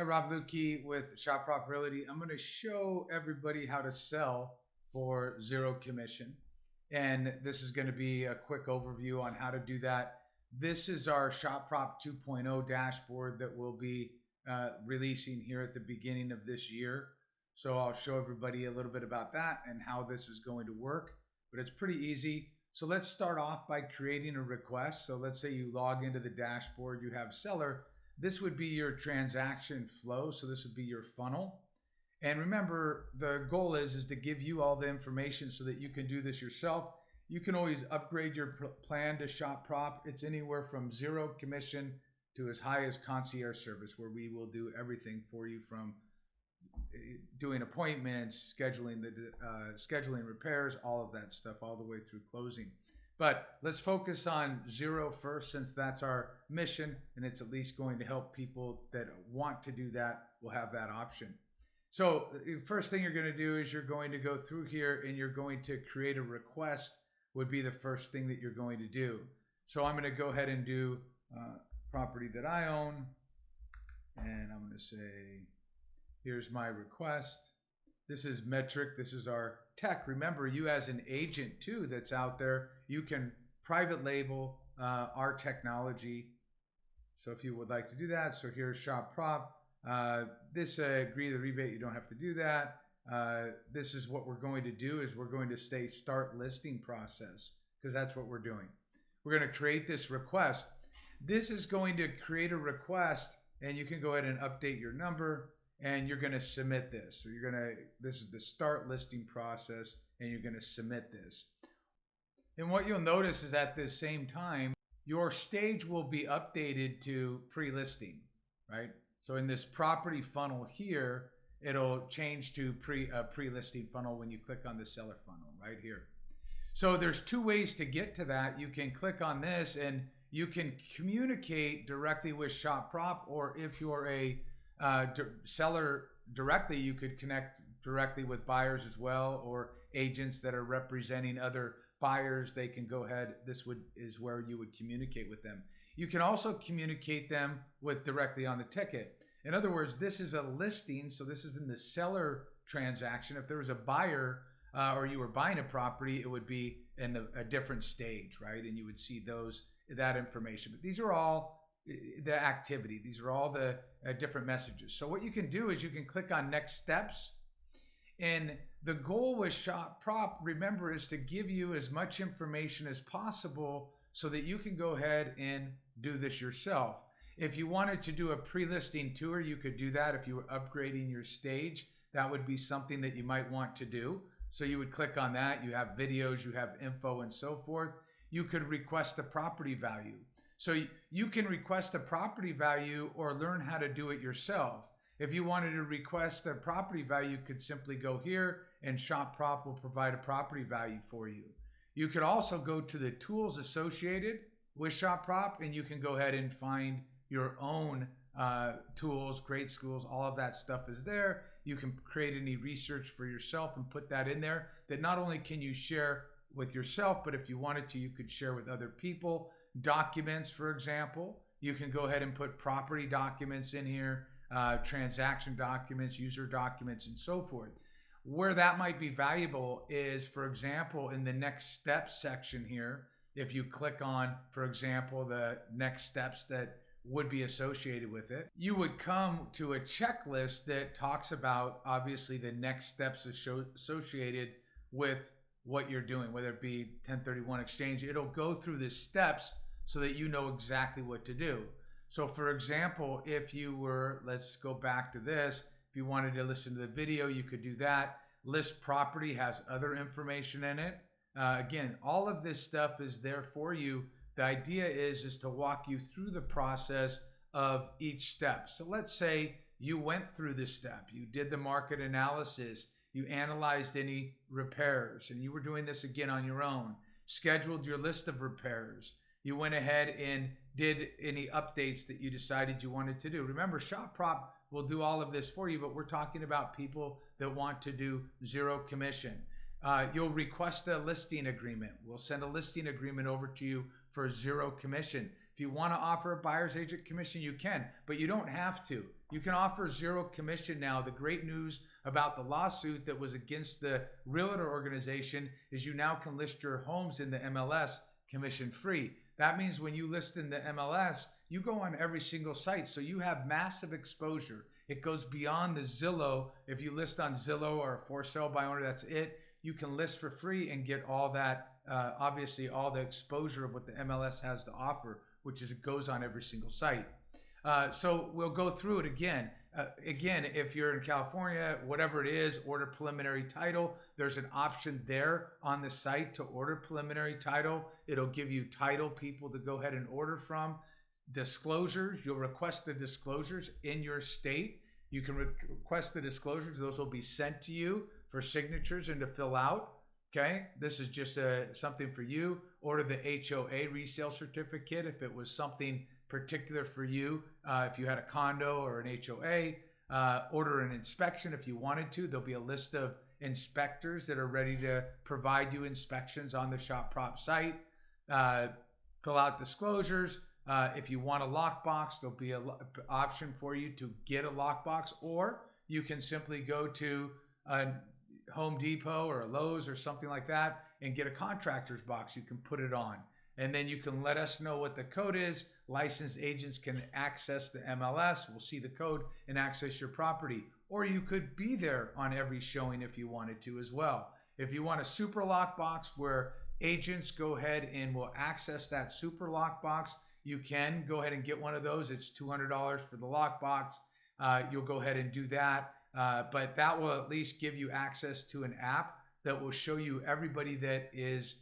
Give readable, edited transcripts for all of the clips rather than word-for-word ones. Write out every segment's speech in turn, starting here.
Hi, Rob Lukey with Shoppr Realty. I'm going to show everybody how to sell for zero commission. And this is going to be a quick overview on how to do that. This is our Shoppr 2.0 dashboard that we'll be releasing here at the beginning of this year. So I'll show everybody a little bit about that and how this is going to work. But it's pretty easy. So let's start off by creating a request. So let's say you log into the dashboard, you have seller. This would be your transaction flow. So this would be your funnel. And remember, the goal is to give you all the information so that you can do this yourself. You can always upgrade your plan to Shoppr. It's anywhere from zero commission to as high as concierge service, where we will do everything for you, from doing appointments, scheduling repairs, all of that stuff, all the way through closing. But let's focus on zero first, since that's our mission, and it's at least going to help people that want to do that will have that option. So the first thing you're going to do is you're going to go through here and you're going to create a request, would be the first thing that you're going to do. So I'm going to go ahead and do property that I own, and I'm going to say, here's my request. This is metric. This is our tech. Remember, you as an agent too that's out there, you can private label our technology. So if you would like to do that, so here's Shoppr. This agree the rebate, you don't have to do that. This is what we're going to do, is we're going to say start listing process, because that's what we're doing. We're going to create this request. This is going to create a request, and you can go ahead and update your number. And you're going to submit this. So this is the start listing process, and you're going to submit this. And what you'll notice is at the same time, your stage will be updated to pre-listing, right? So in this property funnel here, it'll change to pre-listing funnel when you click on the seller funnel right here. So there's two ways to get to that. You can click on this and you can communicate directly with Shoppr, or if you're a seller directly, you could connect directly with buyers as well, or agents that are representing other buyers. They can go ahead. This is where you would communicate with them. You can also communicate them with directly on the ticket. In other words, this is a listing, so this is in the seller transaction. If there was a buyer or you were buying a property, it would be in a different stage, right? And you would see that information. But these are all the activity. These are all the different messages. So what you can do is you can click on next steps. And the goal with Shoppr, remember, is to give you as much information as possible so that you can go ahead and do this yourself. If you wanted to do a pre-listing tour, you could do that. If you were upgrading your stage, that would be something that you might want to do. So you would click on that. You have videos, you have info, and so forth. You could request a property value. So you can request a property value or learn how to do it yourself. If you wanted to request a property value, you could simply go here and Shoppr will provide a property value for you. You could also go to the tools associated with Shoppr, and you can go ahead and find your own tools, grade schools, all of that stuff is there. You can create any research for yourself and put that in there, that not only can you share with yourself, but if you wanted to, you could share with other people. Documents, for example, you can go ahead and put property documents in here, transaction documents, user documents, and so forth. Where that might be valuable is, for example, in the next steps section here, if you click on, for example, the next steps that would be associated with it, you would come to a checklist that talks about, obviously, the next steps associated with what you're doing, whether it be 1031 exchange. It'll go through the steps so that you know exactly what to do. So for example, if you were, let's go back to this, if you wanted to listen to the video, you could do that. List property has other information in it. Again, all of this stuff is there for you. The idea is to walk you through the process of each step. So let's say you went through this step, you did the market analysis, you analyzed any repairs, and you were doing this again on your own, scheduled your list of repairs. You went ahead and did any updates that you decided you wanted to do. Remember, Shoppr will do all of this for you, but we're talking about people that want to do zero commission. You'll request a listing agreement. We'll send a listing agreement over to you for zero commission. If you want to offer a buyer's agent commission, you can, but you don't have to. You can offer zero commission now. The great news about the lawsuit that was against the realtor organization is you now can list your homes in the MLS commission free. That means when you list in the MLS, you go on every single site. So you have massive exposure. It goes beyond the Zillow. If you list on Zillow or a for sale by owner, that's it. You can list for free and get all that, obviously all the exposure of what the MLS has to offer, which is it goes on every single site. So we'll go through it again. Again, if you're in California, whatever it is, order preliminary title. There's an option there on the site to order preliminary title. It'll give you title people to go ahead and order from. Disclosures, you'll request the disclosures in your state. You can request the disclosures. Those will be sent to you for signatures and to fill out. Okay, this is just something for you. Order the HOA resale certificate if it was something particular for you. If you had a condo or an HOA, order an inspection if you wanted to. There'll be a list of inspectors that are ready to provide you inspections on the Shoppr site. Fill out disclosures. If you want a lockbox, there'll be an option for you to get a lockbox, or you can simply go to a Home Depot or a Lowe's or something like that and get a contractor's box. You can put it on. And then you can let us know what the code is. Licensed agents can access the MLS. We'll see the code and access your property. Or you could be there on every showing if you wanted to as well. If you want a super lockbox where agents go ahead and will access that super lockbox, you can go ahead and get one of those. It's $200 for the lockbox. You'll go ahead and do that. But that will at least give you access to an app that will show you everybody that is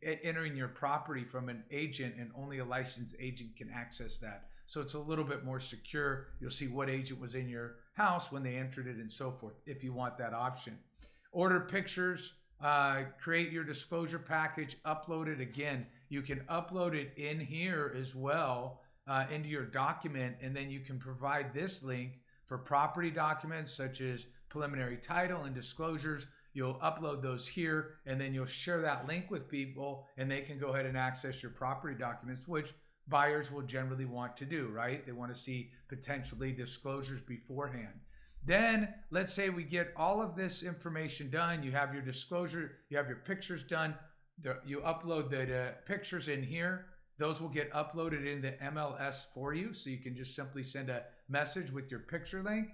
entering your property from an agent, and only a licensed agent can access that. So it's a little bit more secure. You'll see what agent was in your house when they entered it and so forth, if you want that option. Order pictures, create your disclosure package, upload it. Again, you can upload it in here as well, into your document, and then you can provide this link for property documents such as preliminary title and disclosures. You'll upload those here, and then you'll share that link with people, and they can go ahead and access your property documents, which buyers will generally want to do, right? They want to see potentially disclosures beforehand. Then let's say we get all of this information done. You have your disclosure, you have your pictures done. You upload the pictures in here. Those will get uploaded in the MLS for you. So you can just simply send a message with your picture link.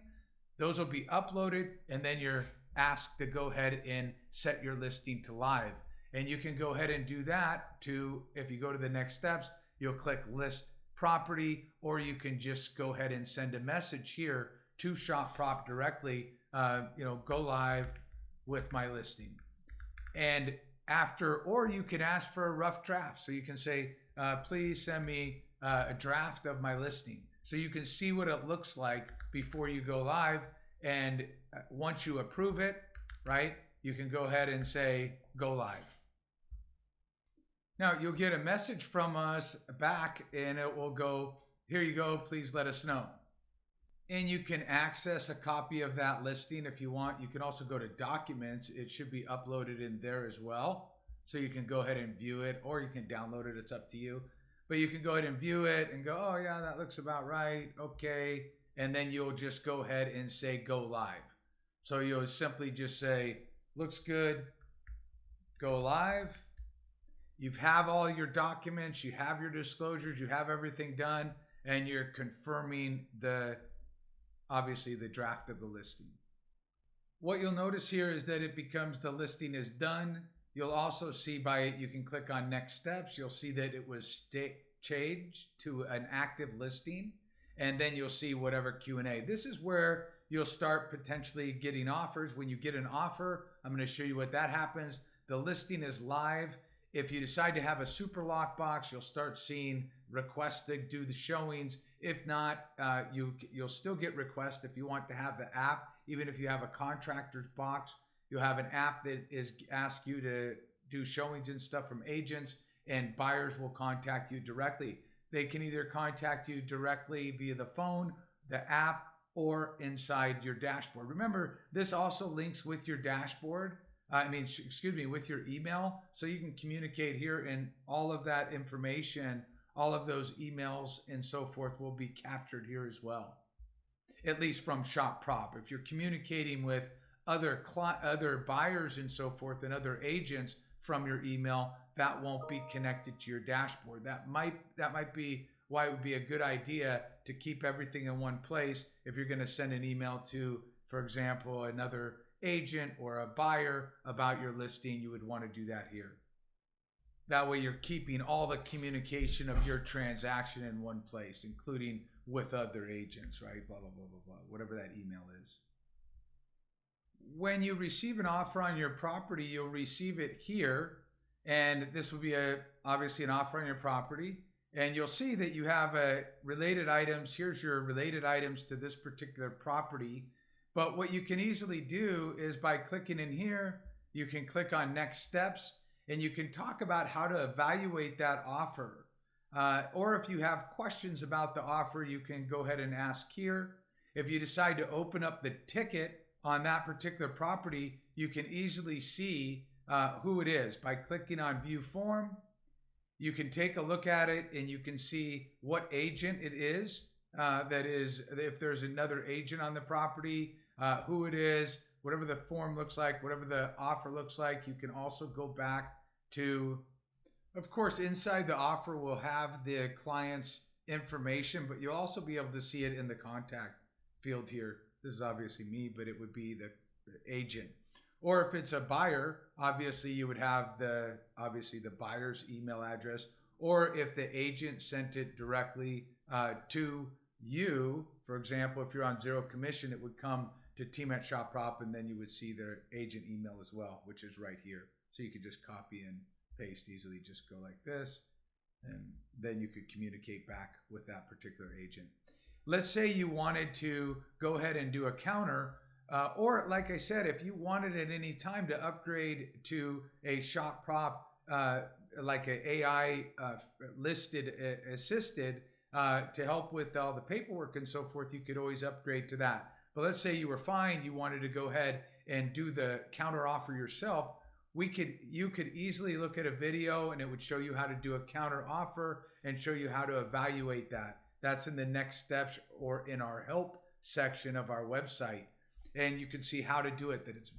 Those will be uploaded, and then you're asked to go ahead and set your listing to live. And you can go ahead and do that to, if you go to the next steps, you'll click list property, or you can just go ahead and send a message here to Shoppr directly, go live with my listing. And after, or you can ask for a rough draft. So you can say, please send me a draft of my listing. So you can see what it looks like before you go live. And once you approve it, right, you can go ahead and say, go live. Now you'll get a message from us back, and it will go, here you go, please let us know. And you can access a copy of that listing if you want. You can also go to documents. It should be uploaded in there as well. So you can go ahead and view it, or you can download it. It's up to you. But you can go ahead and view it and go, oh yeah, that looks about right. Okay. And then you'll just go ahead and say go live. So you'll simply just say, looks good, go live. You have all your documents, you have your disclosures, you have everything done, and you're confirming obviously the draft of the listing. What you'll notice here is that it becomes the listing is done. You'll also see by it, you can click on next steps. You'll see that it was changed to an active listing. And then you'll see whatever Q&A. This is where you'll start potentially getting offers. When you get an offer, I'm going to show you what that happens. The listing is live. If you decide to have a super lockbox, you'll start seeing requests to do the showings. If not, you'll still get requests if you want to have the app. Even if you have a contractor's box, you'll have an app that asks you to do showings and stuff from agents, and buyers will contact you directly. They can either contact you directly via the phone, the app, or inside your dashboard. Remember, this also links with your dashboard. With your email. So you can communicate here, and all of that information, all of those emails and so forth will be captured here as well. at least from Shoppr. If you're communicating with other buyers and so forth and other agents from your email, that won't be connected to your dashboard. That might be why it would be a good idea to keep everything in one place. If you're going to send an email to, for example, another agent or a buyer about your listing, you would want to do that here. That way you're keeping all the communication of your transaction in one place, including with other agents, right? Blah, blah, blah, blah, blah, whatever that email is. When you receive an offer on your property, you'll receive it here. And this will be obviously an offer on your property. And you'll see that you have related items. Here's your related items to this particular property. But what you can easily do is by clicking in here, you can click on next steps and you can talk about how to evaluate that offer. Or if you have questions about the offer, you can go ahead and ask here. If you decide to open up the ticket on that particular property, you can easily see who it is by clicking on view form. You can take a look at it and you can see what agent it is. That is, if there's another agent on the property, who it is, whatever the form looks like, whatever the offer looks like. You can also go back to, of course, inside the offer will have the client's information, but you'll also be able to see it in the contact field here. This is obviously me, but it would be the agent. Or if it's a buyer, obviously you would have the buyer's email address. Or if the agent sent it directly to you, for example, if you're on zero commission, it would come to team@Shoppr, and then you would see their agent email as well, which is right here. So you could just copy and paste easily, just go like this, and then you could communicate back with that particular agent. Let's say you wanted to go ahead and do a counter. Or like I said, if you wanted at any time to upgrade to a Shoppr, like an AI assisted to help with all the paperwork and so forth, you could always upgrade to that. But let's say you were fine, you wanted to go ahead and do the counter offer yourself. You could easily look at a video and it would show you how to do a counter offer and show you how to evaluate that. That's in the next steps or in our help section of our website. And you can see how to do it, that it's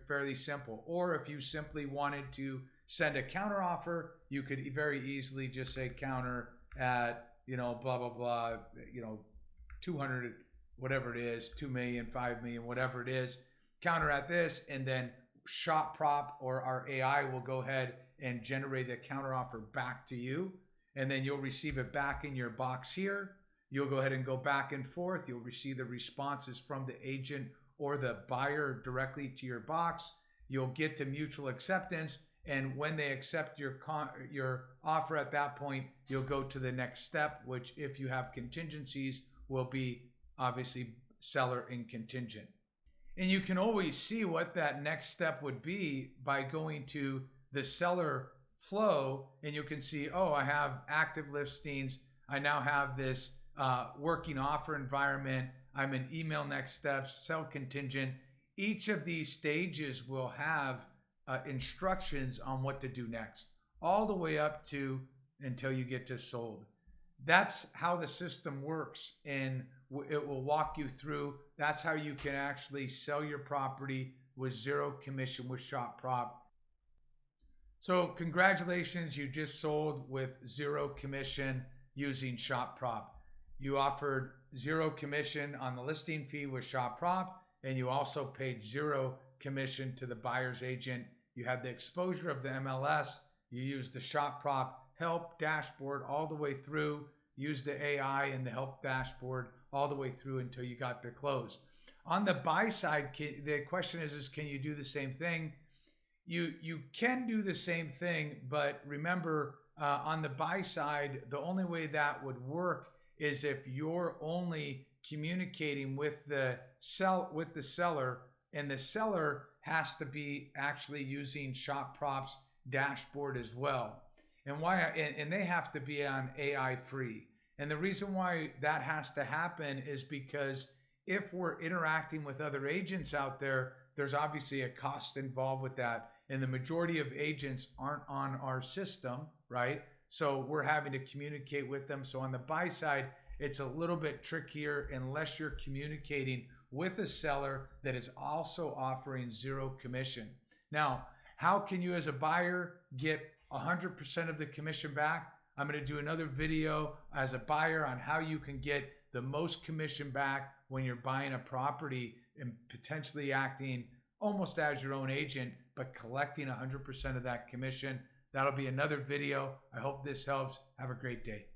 fairly simple. Or if you simply wanted to send a counter offer, you could very easily just say counter at, blah, blah, blah, 200, whatever it is, 2 million, 5 million, whatever it is, counter at this, and then Shoppr or our AI will go ahead and generate the counter offer back to you. And then you'll receive it back in your box here. You'll go ahead and go back and forth. You'll receive the responses from the agent or the buyer directly to your box. You'll get to mutual acceptance. And when they accept your offer at that point, you'll go to the next step, which if you have contingencies will be obviously seller and contingent. And you can always see what that next step would be by going to the seller flow, and you can see, oh, I have active listings. I now have this working offer environment. I'm in email next steps, sell contingent. Each of these stages will have instructions on what to do next, all the way up to until you get to sold. That's how the system works, and it will walk you through. That's how you can actually sell your property with zero commission with Shoppr. So congratulations, you just sold with zero commission using Shoppr. You offered zero commission on the listing fee with Shoppr, and you also paid zero commission to the buyer's agent. You had the exposure of the MLS. You used the Shoppr help dashboard all the way through, used the AI and the help dashboard all the way through until you got to close. On the buy side, the question is can you do the same thing? You can do the same thing, but remember, on the buy side, the only way that would work is if you're only communicating with the seller, and the seller has to be actually using Shoppr's dashboard as well. And and they have to be on AI free. And the reason why that has to happen is because if we're interacting with other agents out there, there's obviously a cost involved with that. And the majority of agents aren't on our system, right? So we're having to communicate with them. So on the buy side, it's a little bit trickier unless you're communicating with a seller that is also offering zero commission. Now, how can you as a buyer get 100% of the commission back? I'm going to do another video as a buyer on how you can get the most commission back when you're buying a property and potentially acting almost as your own agent, but collecting 100% of that commission. That'll be another video. I hope this helps. Have a great day.